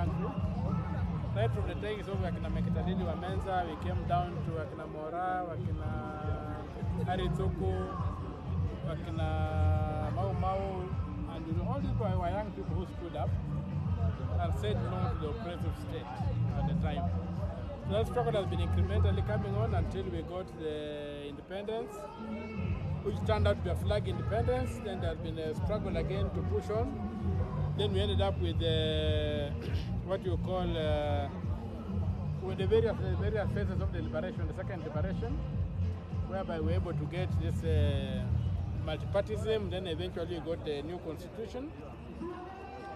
country. Right from the days of Wakina Mekitalili Wamenza, we came down to Wakina Mora, Wakina Haritoko, Wakina Mau Mau, and all these were young people who stood up and said no to the oppressive state at the time. So that struggle has been incrementally coming on until we got the independence, which turned out to be a flag independence. Then there has been a struggle again to push on. Then we ended up with what you call with the various phases of the liberation, the second liberation, whereby we were able to get this multipartyism. Then eventually we got the new constitution.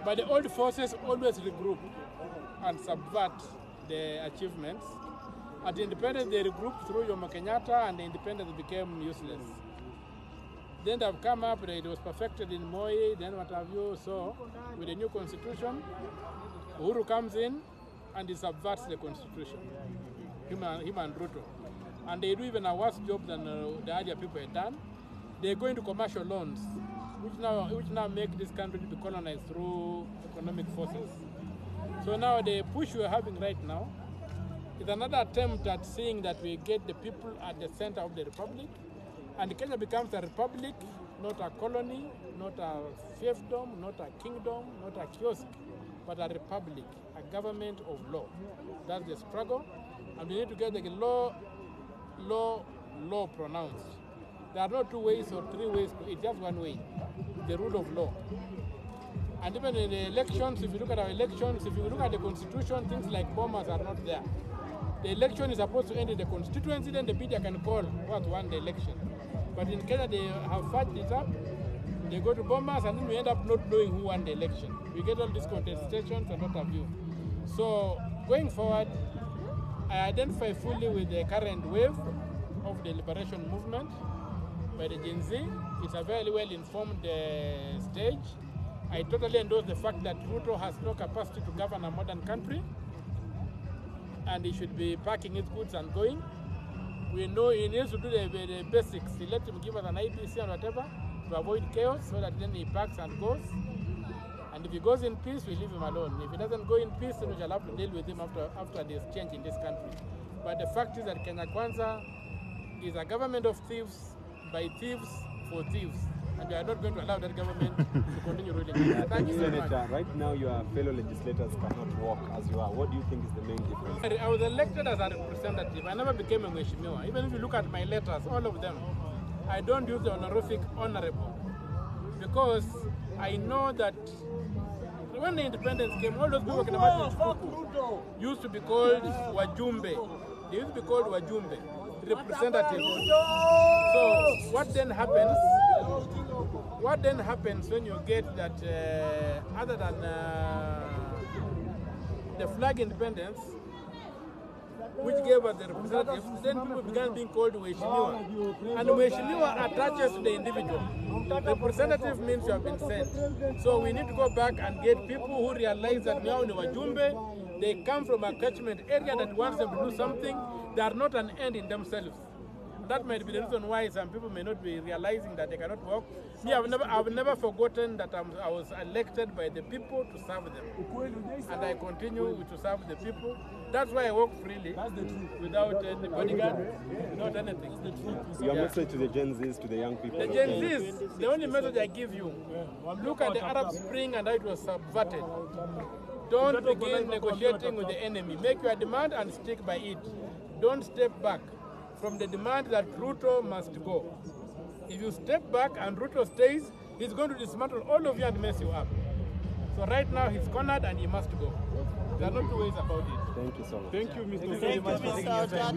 But the old forces always regroup and subvert the achievements. At the independence, they regrouped through Jomo Kenyatta, and the independence became useless. Then they've come up, it was perfected in Moi, then what have you. So, with the new constitution, Uhuru comes in and he subverts the constitution, him and Ruto. And they do even a worse job than the earlier people had done. They go into commercial loans, which now make this country to be colonized through economic forces. So now the push we're having right now is another attempt at seeing that we get the people at the center of the republic, and Kenya becomes a republic, not a colony, not a fiefdom, not a kingdom, not a kiosk, but a republic, a government of law. That's the struggle, and we need to get the law pronounced. There are not two ways or three ways, it's just one way, the rule of law. And even in the elections, if you look at our elections, if you look at the constitution, things like bombers are not there. The election is supposed to end in the constituency, then the media can call what won the election. But in Kenya, they have fudged it up, they go to bombers, and then we end up not knowing who won the election. We get all these contestations and what have you. So, going forward, I identify fully with the current wave of the liberation movement by the Gen Z. It's a very well-informed stage. I totally endorse the fact that Ruto has no capacity to govern a modern country, and he should be packing his goods and going. We know he needs to do the basics. He let him give us an IPC and whatever to avoid chaos, so that then he packs and goes. And if he goes in peace, we leave him alone. If he doesn't go in peace, then we shall have to deal with him after this change in this country. But the fact is that Kenya Kwanza is a government of thieves, by thieves, for thieves. And we are not going to allow that government to continue ruling. Thank you, Senator. Right now, your fellow legislators cannot walk as you are. What do you think is the main difference? I was elected as a representative. I never became a Mheshimiwa. Even if you look at my letters, all of them, I don't use the honorific honorable, because I know that when the independence came, all those people working about used to be called Wajumbe. They used to be called Wajumbe, representative. So what then happens? What then happens when you get that other than the flag independence, which gave us the representatives, then people began being called Mheshimiwa. And Mheshimiwa attaches to the individual. Representative means you have been sent. So we need to go back and get people who realize that now in Wajumbe, they come from a catchment area that wants them to do something. They are not an end in themselves. That might be the reason why some people may not be realizing that they cannot work. Me, I've never forgotten that I was elected by the people to serve them. And I continue to serve the people. That's why I work freely, without any bodyguard, without anything. Your message to the Gen Zs, to the young people? The Gen Zs, the only message I give you, look at the Arab Spring and how it was subverted. Don't begin negotiating with the enemy. Make your demand and stick by it. Don't step back from the demand that Ruto must go. If you step back and Ruto stays, he's going to dismantle all of you and mess you up. So right now he's cornered and he must go. There are no two ways about it. Thank you so much. Thank you, Mr. Thank you, Mr.